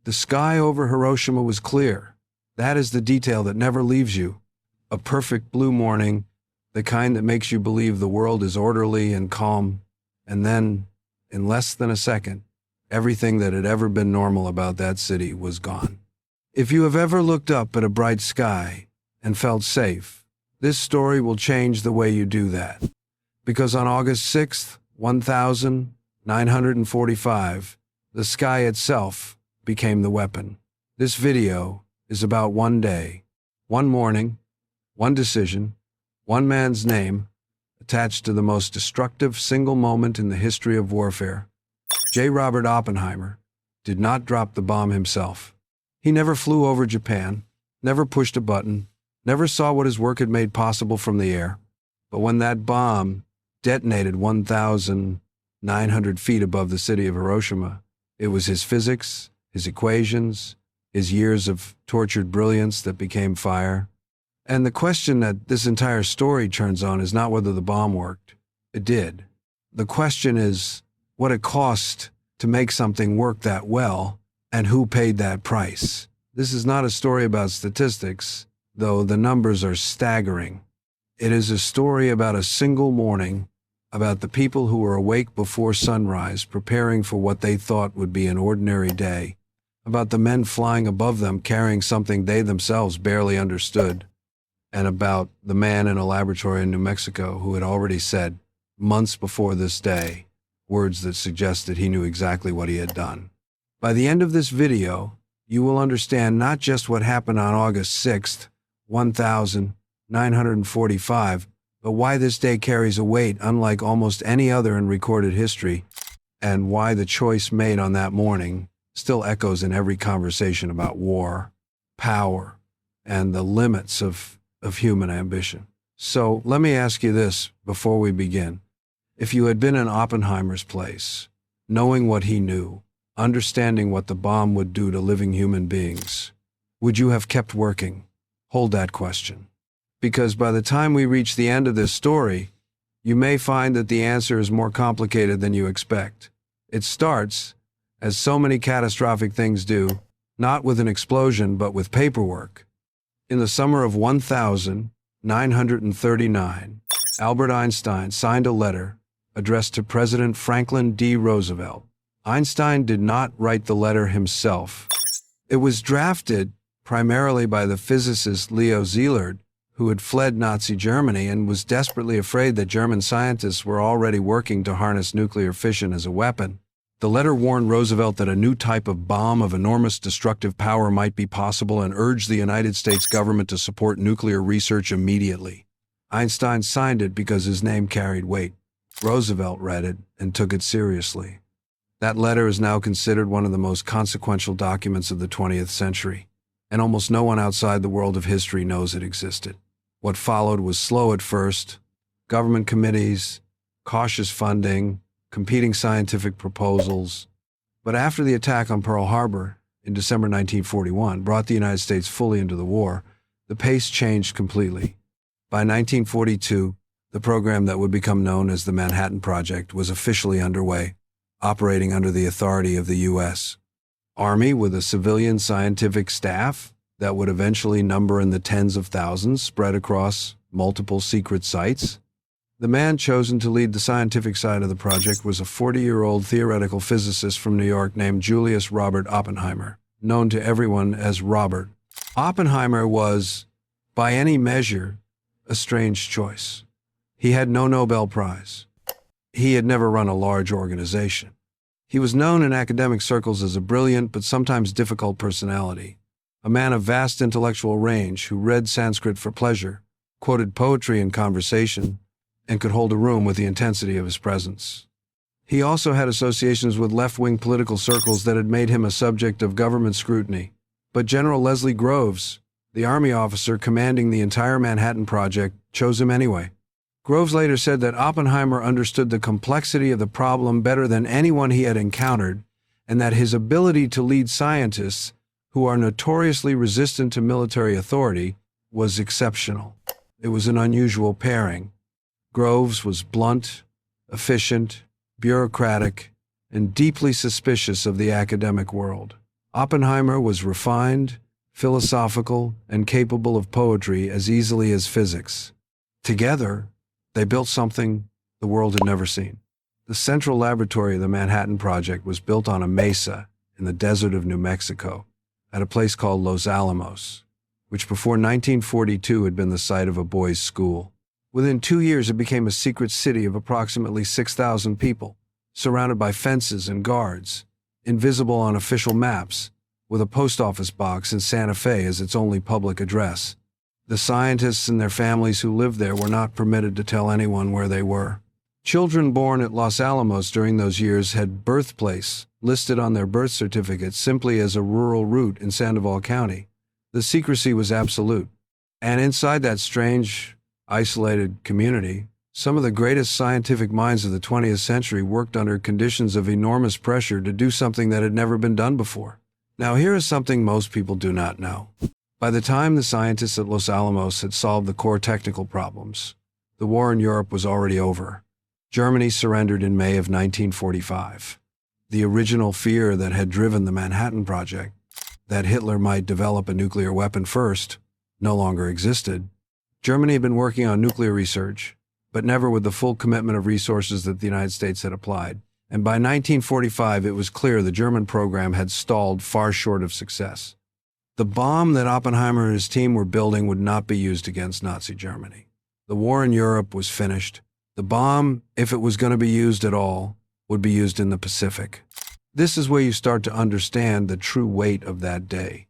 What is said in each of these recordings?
The sky over Hiroshima was clear. That is the detail that never leaves you. A perfect blue morning, the kind that makes you believe the world is orderly and calm. And then, in less than a second, everything that had ever been normal about that city was gone. If you have ever looked up at a bright sky and felt safe, this story will change the way you do that. Because on August 6th, 1945, the sky itself became the weapon. This video is about one day, one morning, one decision, one man's name attached to the most destructive single moment in the history of warfare. J. Robert Oppenheimer did not drop the bomb himself. He never flew over Japan, never pushed a button, never saw what his work had made possible from the air. But when that bomb detonated 1,900 feet above the city of Hiroshima, it was his physics, his equations, his years of tortured brilliance that became fire. And the question that this entire story turns on is not whether the bomb worked. It did. The question is what it cost to make something work that well, and who paid that price. This is not a story about statistics, though the numbers are staggering. It is a story about a single morning, about the people who were awake before sunrise, preparing for what they thought would be an ordinary day, about the men flying above them carrying something they themselves barely understood, and about the man in a laboratory in New Mexico who had already said, months before this day, words that suggested he knew exactly what he had done. By the end of this video, you will understand not just what happened on August 6th, 1945, but why this day carries a weight unlike almost any other in recorded history, and why the choice made on that morning still echoes in every conversation about war, power, and the limits of human ambition. So let me ask you this before we begin. If you had been in Oppenheimer's place, knowing what he knew, understanding what the bomb would do to living human beings, would you have kept working? Hold that question. Because by the time we reach the end of this story, you may find that the answer is more complicated than you expect. It starts, as so many catastrophic things do, not with an explosion, but with paperwork. In the summer of 1939, Albert Einstein signed a letter addressed to President Franklin D. Roosevelt. Einstein did not write the letter himself. It was drafted primarily by the physicist Leo Szilard, who had fled Nazi Germany and was desperately afraid that German scientists were already working to harness nuclear fission as a weapon. The letter warned Roosevelt that a new type of bomb of enormous destructive power might be possible and urged the United States government to support nuclear research immediately. Einstein signed it because his name carried weight. Roosevelt read it and took it seriously. That letter is now considered one of the most consequential documents of the 20th century, and almost no one outside the world of history knows it existed. What followed was slow at first: government committees, cautious funding, competing scientific proposals. But after the attack on Pearl Harbor in December 1941 brought the United States fully into the war, the pace changed completely. By 1942, the program that would become known as the Manhattan Project was officially underway, operating under the authority of the U.S. Army with a civilian scientific staff that would eventually number in the tens of thousands spread across multiple secret sites. The man chosen to lead the scientific side of the project was a 40-year-old theoretical physicist from New York named Julius Robert Oppenheimer, known to everyone as Robert. Oppenheimer was, by any measure, a strange choice. He had no Nobel Prize. He had never run a large organization. He was known in academic circles as a brilliant but sometimes difficult personality, a man of vast intellectual range who read Sanskrit for pleasure, quoted poetry in conversation, and could hold a room with the intensity of his presence. He also had associations with left-wing political circles that had made him a subject of government scrutiny. But General Leslie Groves, the Army officer commanding the entire Manhattan Project, chose him anyway. Groves later said that Oppenheimer understood the complexity of the problem better than anyone he had encountered, and that his ability to lead scientists, who are notoriously resistant to military authority, was exceptional. It was an unusual pairing. Groves was blunt, efficient, bureaucratic, and deeply suspicious of the academic world. Oppenheimer was refined, philosophical, and capable of poetry as easily as physics. Together, they built something the world had never seen. The central laboratory of the Manhattan Project was built on a mesa in the desert of New Mexico, at a place called Los Alamos, which before 1942 had been the site of a boys' school. Within 2 years, it became a secret city of approximately 6,000 people, surrounded by fences and guards, invisible on official maps, with a post office box in Santa Fe as its only public address. The scientists and their families who lived there were not permitted to tell anyone where they were. Children born at Los Alamos during those years had birthplace listed on their birth certificates simply as a rural route in Sandoval County. The secrecy was absolute. And inside that strange, isolated community, some of the greatest scientific minds of the 20th century worked under conditions of enormous pressure to do something that had never been done before. Now, here is something most people do not know. By the time the scientists at Los Alamos had solved the core technical problems, the war in Europe was already over. Germany surrendered in May of 1945. The original fear that had driven the Manhattan Project, that Hitler might develop a nuclear weapon first, no longer existed. Germany had been working on nuclear research, but never with the full commitment of resources that the United States had applied. And by 1945, it was clear the German program had stalled far short of success. The bomb that Oppenheimer and his team were building would not be used against Nazi Germany. The war in Europe was finished. The bomb, if it was going to be used at all, would be used in the Pacific. This is where you start to understand the true weight of that day.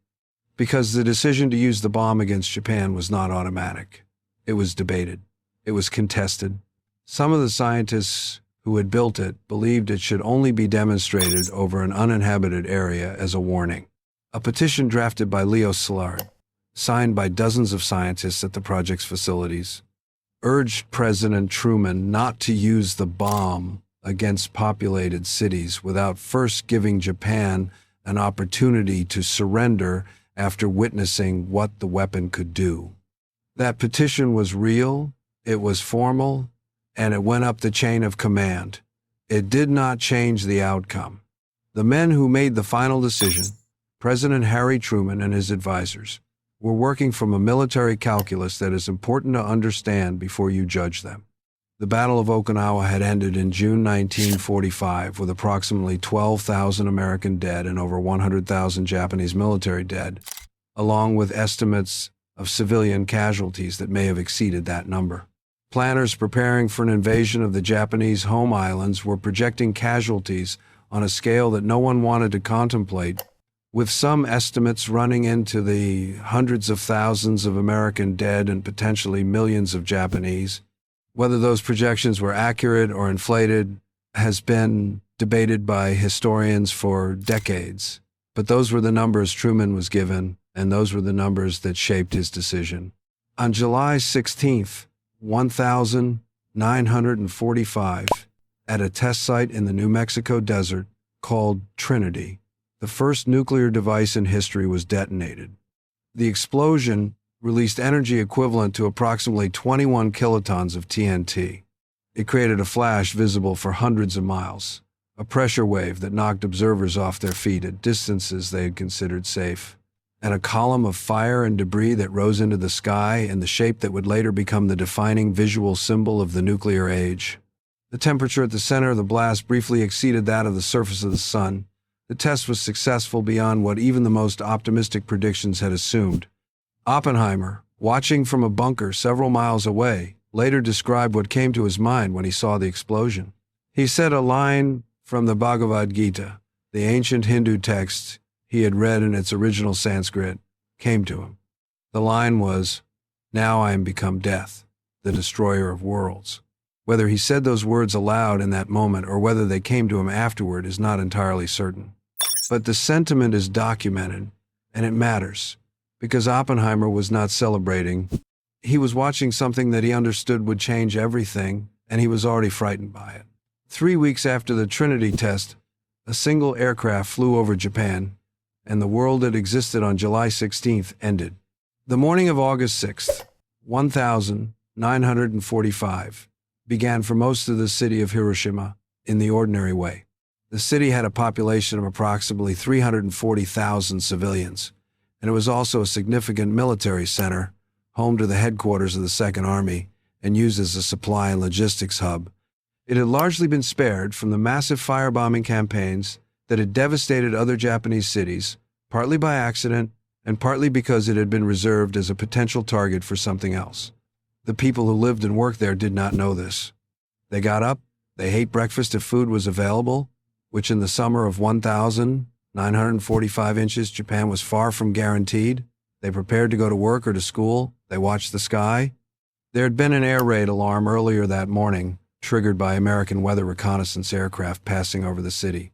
Because the decision to use the bomb against Japan was not automatic. It was debated. It was contested. Some of the scientists who had built it believed it should only be demonstrated over an uninhabited area as a warning. A petition drafted by Leo Szilard, signed by dozens of scientists at the project's facilities, urged President Truman not to use the bomb against populated cities without first giving Japan an opportunity to surrender after witnessing what the weapon could do. That petition was real, it was formal, and it went up the chain of command. It did not change the outcome. The men who made the final decision, President Harry Truman and his advisors, were working from a military calculus that is important to understand before you judge them. The Battle of Okinawa had ended in June 1945 with approximately 12,000 American dead and over 100,000 Japanese military dead, along with estimates of civilian casualties that may have exceeded that number. Planners preparing for an invasion of the Japanese home islands were projecting casualties on a scale that no one wanted to contemplate, with some estimates running into the hundreds of thousands of American dead and potentially millions of Japanese. Whether those projections were accurate or inflated has been debated by historians for decades. But those were the numbers Truman was given, and those were the numbers that shaped his decision. On July 16th, 1945, at a test site in the New Mexico desert called Trinity, the first nuclear device in history was detonated. The explosion released energy equivalent to approximately 21 kilotons of TNT. It created a flash visible for hundreds of miles, a pressure wave that knocked observers off their feet at distances they had considered safe, and a column of fire and debris that rose into the sky in the shape that would later become the defining visual symbol of the nuclear age. The temperature at the center of the blast briefly exceeded that of the surface of the sun. The test was successful beyond what even the most optimistic predictions had assumed. Oppenheimer, watching from a bunker several miles away, later described what came to his mind when he saw the explosion. He said a line from the Bhagavad Gita, the ancient Hindu text he had read in its original Sanskrit, came to him. The line was, "Now I am become death, the destroyer of worlds." Whether he said those words aloud in that moment or whether they came to him afterward is not entirely certain. But the sentiment is documented, and it matters, because Oppenheimer was not celebrating. He was watching something that he understood would change everything, and he was already frightened by it. 3 weeks after the Trinity test, a single aircraft flew over Japan, and the world that existed on July 16th ended. The morning of August 6th, 1945, began for most of the city of Hiroshima in the ordinary way. The The city had a population of approximately 340,000 civilians, and it was also a significant military center, home to the headquarters of the Second Army, and used as a supply and logistics hub. It had largely been spared from the massive firebombing campaigns that had devastated other Japanese cities, partly by accident and partly because it had been reserved as a potential target for something else. The people who lived and worked there did not know this. They got up, they ate breakfast if food was available, which in the summer of 1,945 inches, Japan was far from guaranteed. They prepared to go to work or to school. They watched the sky. There had been an air raid alarm earlier that morning, triggered by American weather reconnaissance aircraft passing over the city.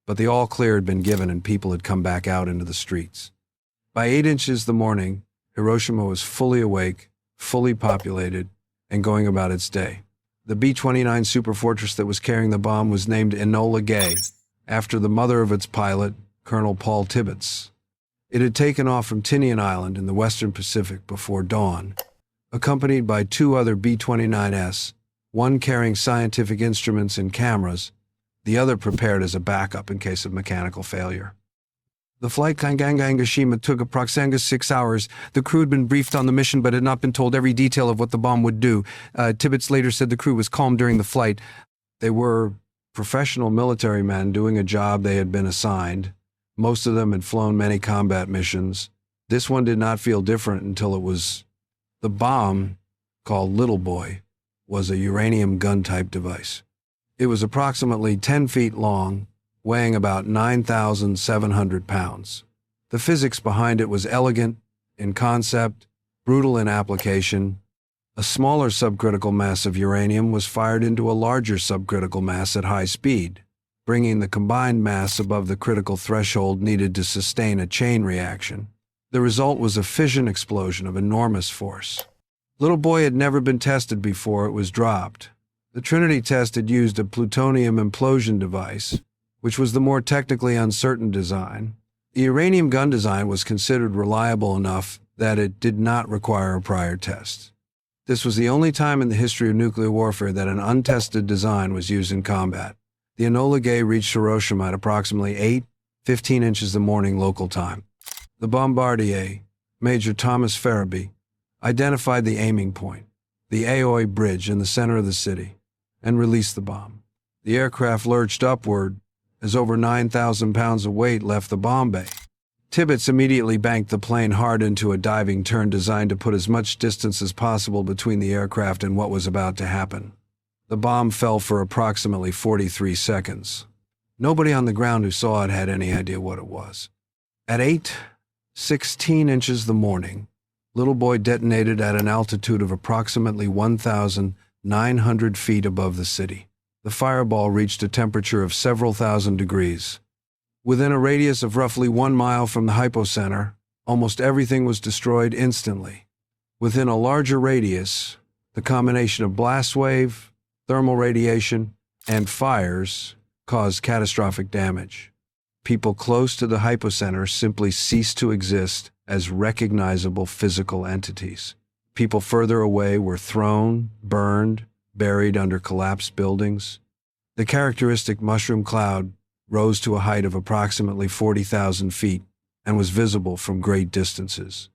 But the all-clear had been given and people had come back out into the streets. By 8 inches the morning, Hiroshima was fully awake, fully populated, and going about its day. The B-29 superfortress that was carrying the bomb was named Enola Gay, after the mother of its pilot, Colonel Paul Tibbets. It had taken off from Tinian Island in the western Pacific before dawn, accompanied by 2 other B-29s, one carrying scientific instruments and cameras, the other prepared as a backup in case of mechanical failure. The flight Hiroshima took approximately 6 hours. The crew had been briefed on the mission but had not been told every detail of what the bomb would do. Tibbets later said the crew was calm during the flight. They were professional military men doing a job they had been assigned. Most of them had flown many combat missions. This one did not feel different until it was. The bomb, called Little Boy, was a uranium gun-type device. It was approximately 10 feet long, weighing about 9,700 pounds. The physics behind it was elegant in concept, brutal in application. A smaller subcritical mass of uranium was fired into a larger subcritical mass at high speed, bringing the combined mass above the critical threshold needed to sustain a chain reaction. The result was a fission explosion of enormous force. Little Boy had never been tested before it was dropped. The Trinity test had used a plutonium implosion device, which was the more technically uncertain design. The uranium gun design was considered reliable enough that it did not require a prior test. This was the only time in the history of nuclear warfare that an untested design was used in combat. The Enola Gay reached Hiroshima at approximately 8:15 inches the morning local time. The bombardier, Major Thomas Farabee, identified the aiming point, the Aoi Bridge in the center of the city, and released the bomb. The aircraft lurched upward as over 9,000 pounds of weight left the bomb bay. Tibbets immediately banked the plane hard into a diving turn designed to put as much distance as possible between the aircraft and what was about to happen. The bomb fell for approximately 43 seconds. Nobody on the ground who saw it had any idea what it was. At 8:16 inches the morning, Little Boy detonated at an altitude of approximately 1,900 feet above the city. The fireball reached a temperature of several thousand degrees. Within a radius of roughly 1 mile from the hypocenter, almost everything was destroyed instantly. Within a larger radius, the combination of blast wave, thermal radiation, and fires caused catastrophic damage. People close to the hypocenter simply ceased to exist as recognizable physical entities. People further away were thrown, burned, buried under collapsed buildings. The characteristic mushroom cloud rose to a height of approximately 40,000 feet and was visible from great distances.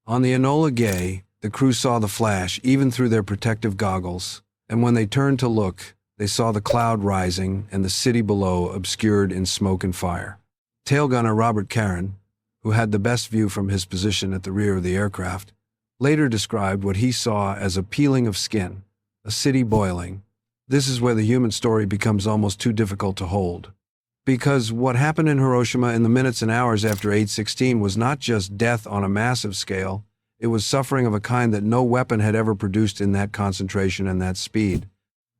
On the Enola Gay, the crew saw the flash even through their protective goggles, and when they turned to look, they saw the cloud rising and the city below obscured in smoke and fire. Tail gunner Robert Caron, who had the best view from his position at the rear of the aircraft, later described what he saw as a peeling of skin, a city boiling. This is where the human story becomes almost too difficult to hold. Because what happened in Hiroshima in the minutes and hours after 8/16 was not just death on a massive scale, it was suffering of a kind that no weapon had ever produced in that concentration and that speed.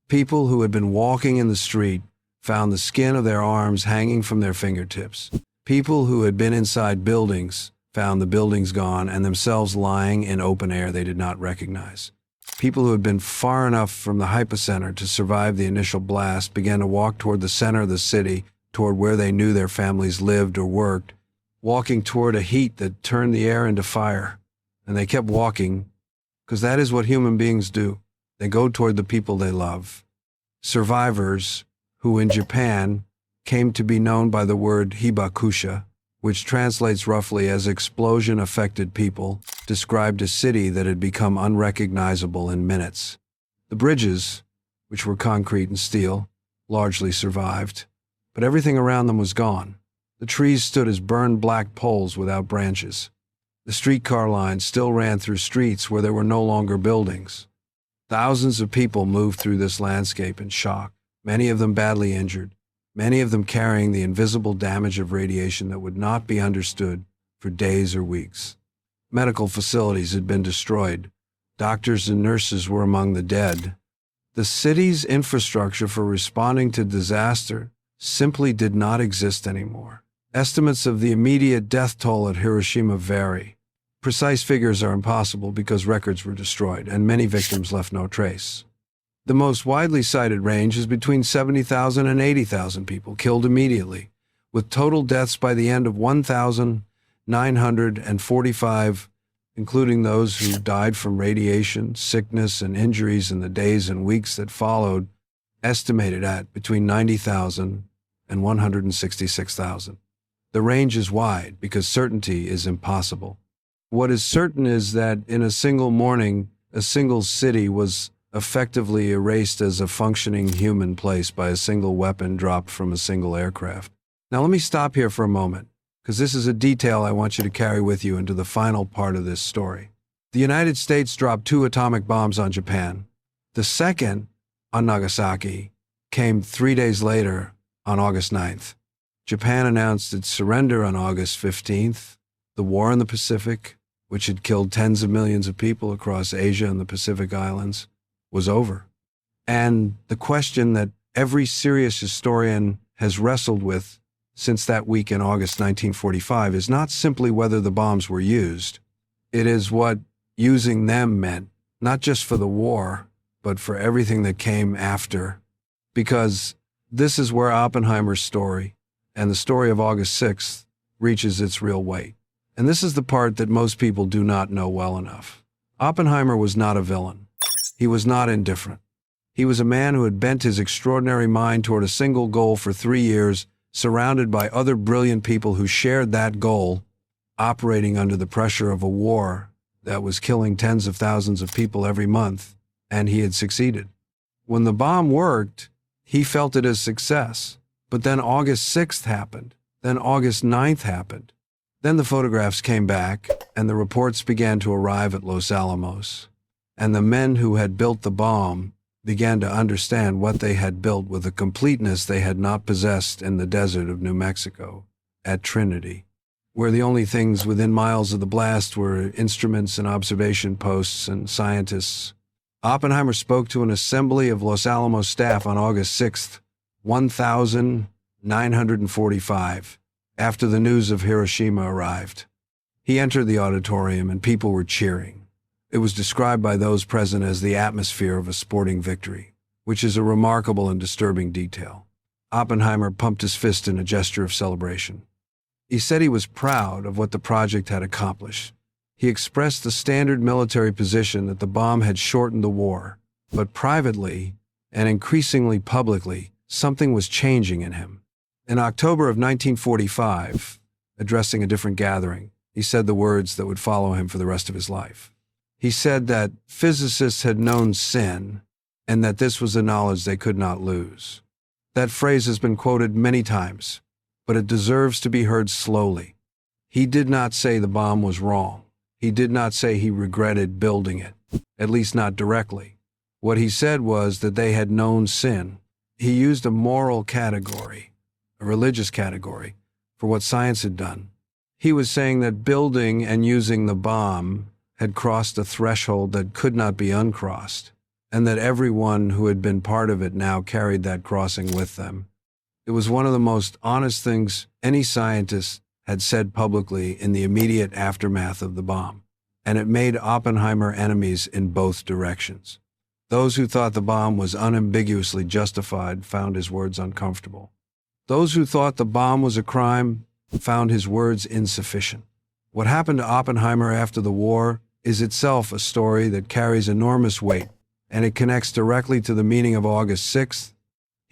People who had been walking in the street found the skin of their arms hanging from their fingertips. People who had been inside buildings found the buildings gone and themselves lying in open air they did not recognize. People who had been far enough from the hypocenter to survive the initial blast began to walk toward the center of the city, toward where they knew their families lived or worked, walking toward a heat that turned the air into fire. And they kept walking, because that is what human beings do. They go toward the people they love. Survivors, who in Japan came to be known by the word hibakusha, which translates roughly as explosion-affected people, described a city that had become unrecognizable in minutes. The bridges, which were concrete and steel, largely survived, but everything around them was gone. The trees stood as burned black poles without branches. The streetcar lines still ran through streets where there were no longer buildings. Thousands of people moved through this landscape in shock, many of them badly injured, many of them carrying the invisible damage of radiation that would not be understood for days or weeks. Medical facilities had been destroyed. Doctors and nurses were among the dead. The city's infrastructure for responding to disaster simply did not exist anymore. Estimates of the immediate death toll at Hiroshima vary. Precise figures are impossible because records were destroyed and many victims left no trace. The most widely cited range is between 70,000 and 80,000 people killed immediately, with total deaths by the end of 1,945, including those who died from radiation, sickness, and injuries in the days and weeks that followed, estimated at between 90,000 and 166,000. The range is wide because certainty is impossible. What is certain is that in a single morning, a single city was effectively erased as a functioning human place by a single weapon dropped from a single aircraft. Now let me stop here for a moment, because this is a detail I want you to carry with you into the final part of this story. The United States dropped 2 atomic bombs on Japan. The second, on Nagasaki, came 3 days later on August 9th. Japan announced its surrender on August 15th. The war in the Pacific, which had killed tens of millions of people across Asia and the Pacific Islands, was over. And the question that every serious historian has wrestled with since that week in August 1945 is not simply whether the bombs were used. It is what using them meant, not just for the war, but for everything that came after. Because this is where Oppenheimer's story and the story of August 6th reaches its real weight. And this is the part that most people do not know well enough. Oppenheimer was not a villain. He was not indifferent. He was a man who had bent his extraordinary mind toward a single goal for 3 years, surrounded by other brilliant people who shared that goal, operating under the pressure of a war that was killing tens of thousands of people every month, and he had succeeded. When the bomb worked, he felt it as success. But then August 6th happened. Then August 9th happened. Then the photographs came back, and the reports began to arrive at Los Alamos. And the men who had built the bomb began to understand what they had built with a completeness they had not possessed in the desert of New Mexico, at Trinity, where the only things within miles of the blast were instruments and observation posts and scientists. Oppenheimer spoke to an assembly of Los Alamos staff on August 6th, 1945, after the news of Hiroshima arrived. He entered the auditorium and people were cheering. It was described by those present as the atmosphere of a sporting victory, which is a remarkable and disturbing detail. Oppenheimer pumped his fist in a gesture of celebration. He said he was proud of what the project had accomplished. He expressed the standard military position that the bomb had shortened the war, but privately, and increasingly publicly, something was changing in him. In October of 1945, addressing a different gathering, he said the words that would follow him for the rest of his life. He said that physicists had known sin, and that this was a knowledge they could not lose. That phrase has been quoted many times, but it deserves to be heard slowly. He did not say the bomb was wrong. He did not say he regretted building it, at least not directly. What he said was that they had known sin. He used a moral category, a religious category, for what science had done. He was saying that building and using the bomb had crossed a threshold that could not be uncrossed, and that everyone who had been part of it now carried that crossing with them. It was one of the most honest things any scientist had said publicly in the immediate aftermath of the bomb, and it made Oppenheimer enemies in both directions. Those who thought the bomb was unambiguously justified found his words uncomfortable. Those who thought the bomb was a crime found his words insufficient. What happened to Oppenheimer after the war is itself a story that carries enormous weight, and it connects directly to the meaning of August 6th.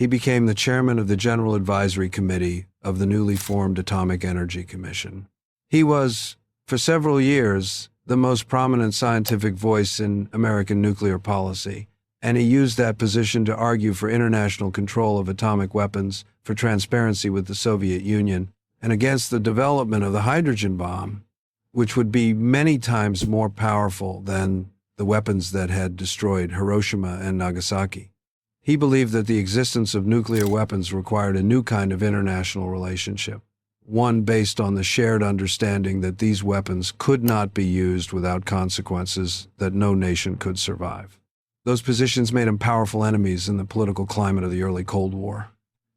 He became the chairman of the General Advisory Committee of the newly formed Atomic Energy Commission. He was, for several years, the most prominent scientific voice in American nuclear policy, and he used that position to argue for international control of atomic weapons, for transparency with the Soviet Union, and against the development of the hydrogen bomb, which would be many times more powerful than the weapons that had destroyed Hiroshima and Nagasaki. He believed that the existence of nuclear weapons required a new kind of international relationship, one based on the shared understanding that these weapons could not be used without consequences that no nation could survive. Those positions made him powerful enemies in the political climate of the early Cold War.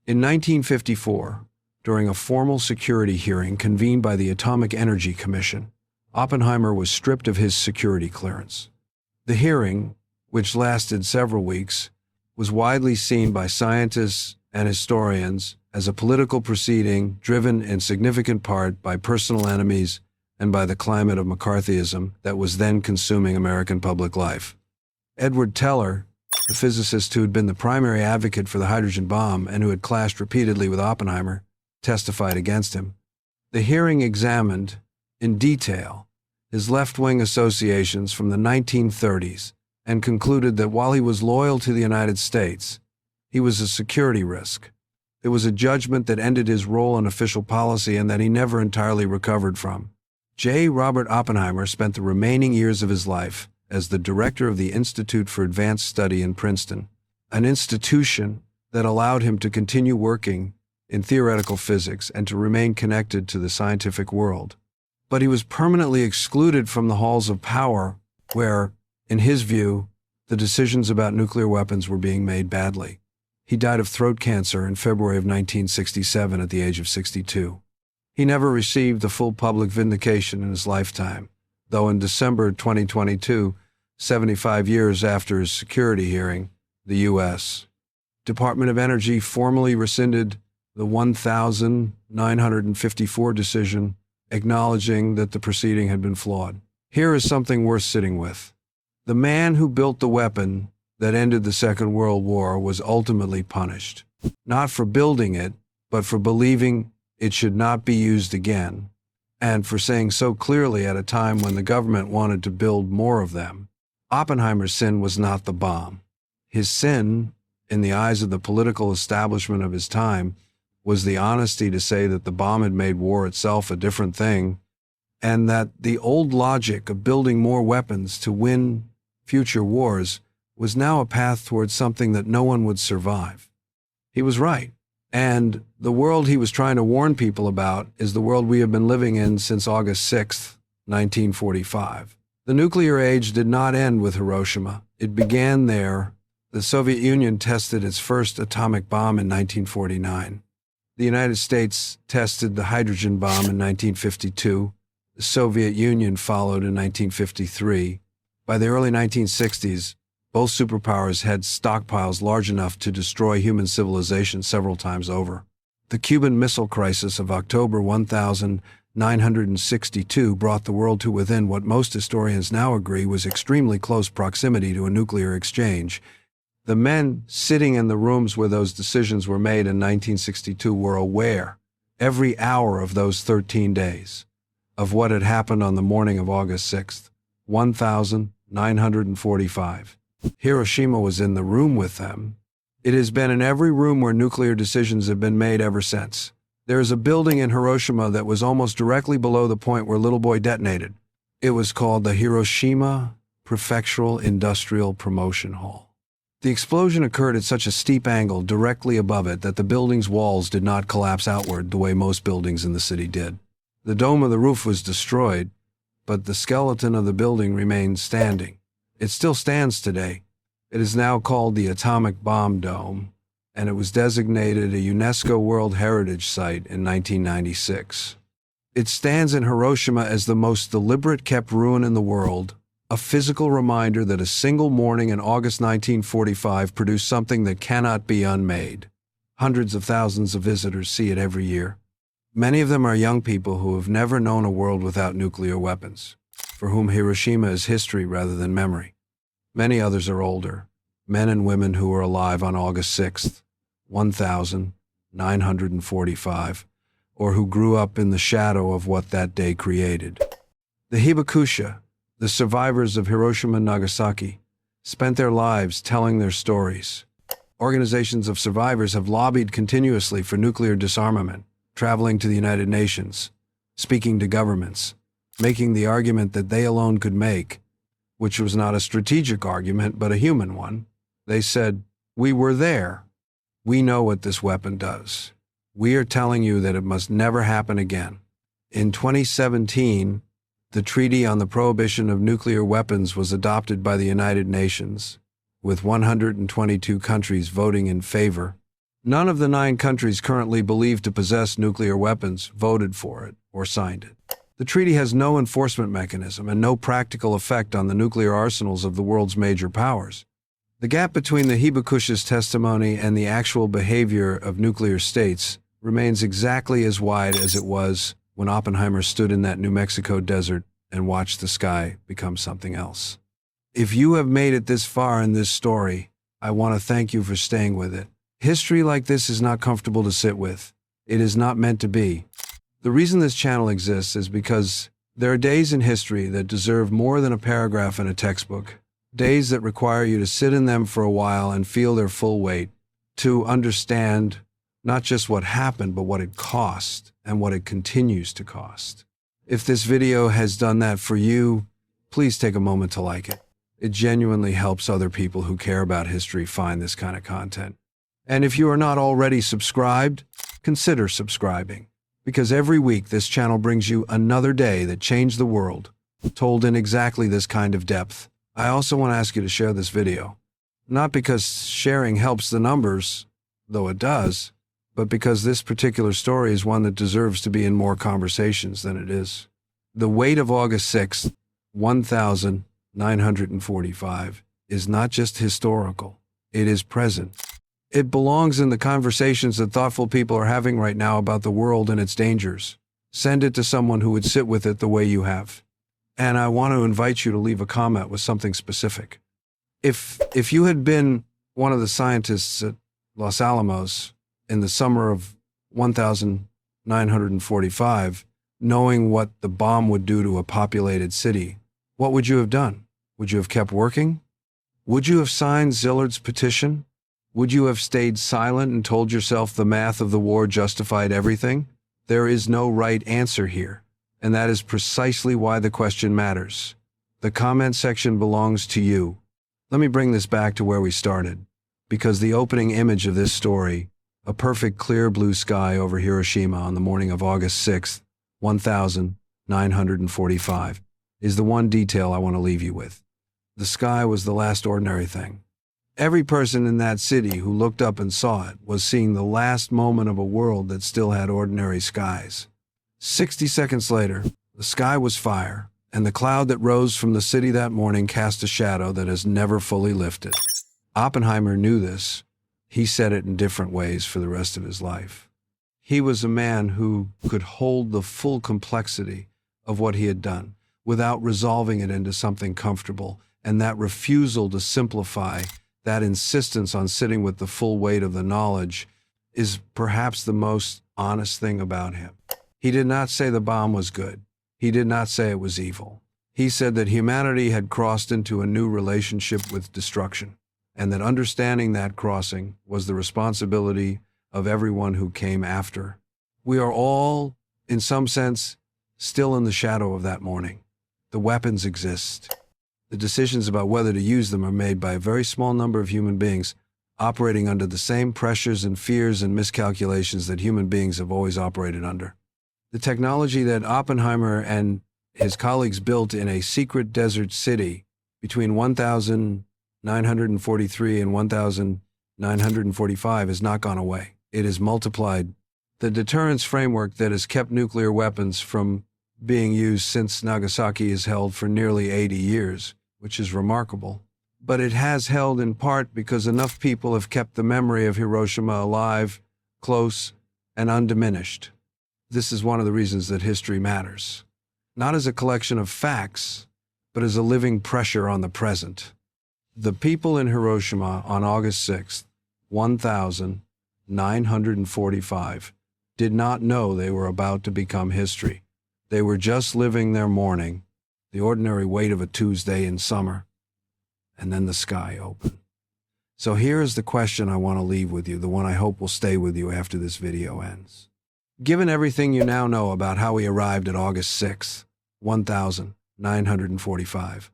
In 1954, during a formal security hearing convened by the Atomic Energy Commission, Oppenheimer was stripped of his security clearance. The hearing, which lasted several weeks, was widely seen by scientists and historians as a political proceeding driven in significant part by personal enemies and by the climate of McCarthyism that was then consuming American public life. Edward Teller, the physicist who had been the primary advocate for the hydrogen bomb and who had clashed repeatedly with Oppenheimer, testified against him. The hearing examined, in detail, his left-wing associations from the 1930s and concluded that while he was loyal to the United States, he was a security risk. It was a judgment that ended his role in official policy and that he never entirely recovered from. J. Robert Oppenheimer spent the remaining years of his life as the director of the Institute for Advanced Study in Princeton, an institution that allowed him to continue working in theoretical physics and to remain connected to the scientific world. But he was permanently excluded from the halls of power where, in his view, the decisions about nuclear weapons were being made badly. He died of throat cancer in February of 1967 at the age of 62. He never received the full public vindication in his lifetime, though in December 2022, 75 years after his security hearing, the U.S. Department of Energy formally rescinded the 1954 decision, acknowledging that the proceeding had been flawed. Here is something worth sitting with. The man who built the weapon that ended the Second World War was ultimately punished, not for building it, but for believing it should not be used again, and for saying so clearly at a time when the government wanted to build more of them. Oppenheimer's sin was not the bomb. His sin, in the eyes of the political establishment of his time, was the honesty to say that the bomb had made war itself a different thing, and that the old logic of building more weapons to win future wars was now a path towards something that no one would survive. He was right, and the world he was trying to warn people about is the world we have been living in since August 6, 1945. The nuclear age did not end with Hiroshima. It began there. The Soviet Union tested its first atomic bomb in 1949. The United States tested the hydrogen bomb in 1952. The Soviet Union followed in 1953. By the early 1960s, both superpowers had stockpiles large enough to destroy human civilization several times over. The Cuban Missile Crisis of October 1962 brought the world to within what most historians now agree was extremely close proximity to a nuclear exchange. The men sitting in the rooms where those decisions were made in 1962 were aware, every hour of those 13 days, of what had happened on the morning of August 6th, 1945. Hiroshima was in the room with them. It has been in every room where nuclear decisions have been made ever since. There is a building in Hiroshima that was almost directly below the point where Little Boy detonated. It was called the Hiroshima Prefectural Industrial Promotion Hall. The explosion occurred at such a steep angle directly above it that the building's walls did not collapse outward the way most buildings in the city did. The dome of the roof was destroyed, but the skeleton of the building remained standing. It still stands today. It is now called the Atomic Bomb Dome, and it was designated a UNESCO World Heritage Site in 1996. It stands in Hiroshima as the most deliberate kept ruin in the world, a physical reminder that a single morning in August 1945 produced something that cannot be unmade. Hundreds of thousands of visitors see it every year. Many of them are young people who have never known a world without nuclear weapons, for whom Hiroshima is history rather than memory. Many others are older, men and women who were alive on August 6th, 1945, or who grew up in the shadow of what that day created. The Hibakusha, the survivors of Hiroshima and Nagasaki, spent their lives telling their stories. Organizations of survivors have lobbied continuously for nuclear disarmament, traveling to the United Nations, speaking to governments, making the argument that they alone could make, which was not a strategic argument but a human one. They said, "We were there. We know what this weapon does. We are telling you that it must never happen again." In 2017, the Treaty on the Prohibition of Nuclear Weapons was adopted by the United Nations, with 122 countries voting in favor. None of the 9 countries currently believed to possess nuclear weapons voted for it or signed it. The treaty has no enforcement mechanism and no practical effect on the nuclear arsenals of the world's major powers. The gap between the Hibakusha's testimony and the actual behavior of nuclear states remains exactly as wide as it was when Oppenheimer stood in that New Mexico desert and watched the sky become something else. If you have made it this far in this story, I want to thank you for staying with it. History like this is not comfortable to sit with. It is not meant to be. The reason this channel exists is because there are days in history that deserve more than a paragraph in a textbook. Days that require you to sit in them for a while and feel their full weight, to understand not just what happened, but what it cost and what it continues to cost. If this video has done that for you, please take a moment to like it. It genuinely helps other people who care about history find this kind of content. And if you are not already subscribed, consider subscribing, because every week this channel brings you another day that changed the world, told in exactly this kind of depth. I also want to ask you to share this video, not because sharing helps the numbers, though it does, but because this particular story is one that deserves to be in more conversations than it is. The weight of August 6th, 1945, is not just historical, it is present. It belongs in the conversations that thoughtful people are having right now about the world and its dangers. Send it to someone who would sit with it the way you have. And I want to invite you to leave a comment with something specific. If you had been one of the scientists at Los Alamos in the summer of 1945, knowing what the bomb would do to a populated city, what would you have done? Would you have kept working? Would you have signed Zillard's petition? Would you have stayed silent and told yourself the math of the war justified everything? There is no right answer here, and that is precisely why the question matters. The comment section belongs to you. Let me bring this back to where we started, because the opening image of this story, a perfect clear blue sky over Hiroshima on the morning of August 6th, 1945, is the one detail I want to leave you with. The sky was the last ordinary thing. Every person in that city who looked up and saw it was seeing the last moment of a world that still had ordinary skies. 60 seconds later, the sky was fire, and the cloud that rose from the city that morning cast a shadow that has never fully lifted. Oppenheimer knew this. He said it in different ways for the rest of his life. He was a man who could hold the full complexity of what he had done without resolving it into something comfortable, and that refusal to simplify, that insistence on sitting with the full weight of the knowledge, is perhaps the most honest thing about him. He did not say the bomb was good. He did not say it was evil. He said that humanity had crossed into a new relationship with destruction, and that understanding that crossing was the responsibility of everyone who came after. We are all, in some sense, still in the shadow of that morning. The weapons exist. The decisions about whether to use them are made by a very small number of human beings operating under the same pressures and fears and miscalculations that human beings have always operated under. The technology that Oppenheimer and his colleagues built in a secret desert city between 1943 and 1945 has not gone away. It is multiplied. The deterrence framework that has kept nuclear weapons from being used since Nagasaki is held for nearly 80 years, which is remarkable. But it has held in part because enough people have kept the memory of Hiroshima alive, close, and undiminished. This is one of the reasons that history matters. Not as a collection of facts, but as a living pressure on the present. The people in Hiroshima on August 6th, 945, did not know they were about to become history. They were just living their morning, the ordinary wait of a Tuesday in summer, and then the sky opened. So here is the question I want to leave with you, the one I hope will stay with you after this video ends. Given everything you now know about how we arrived at August 6th, 1945,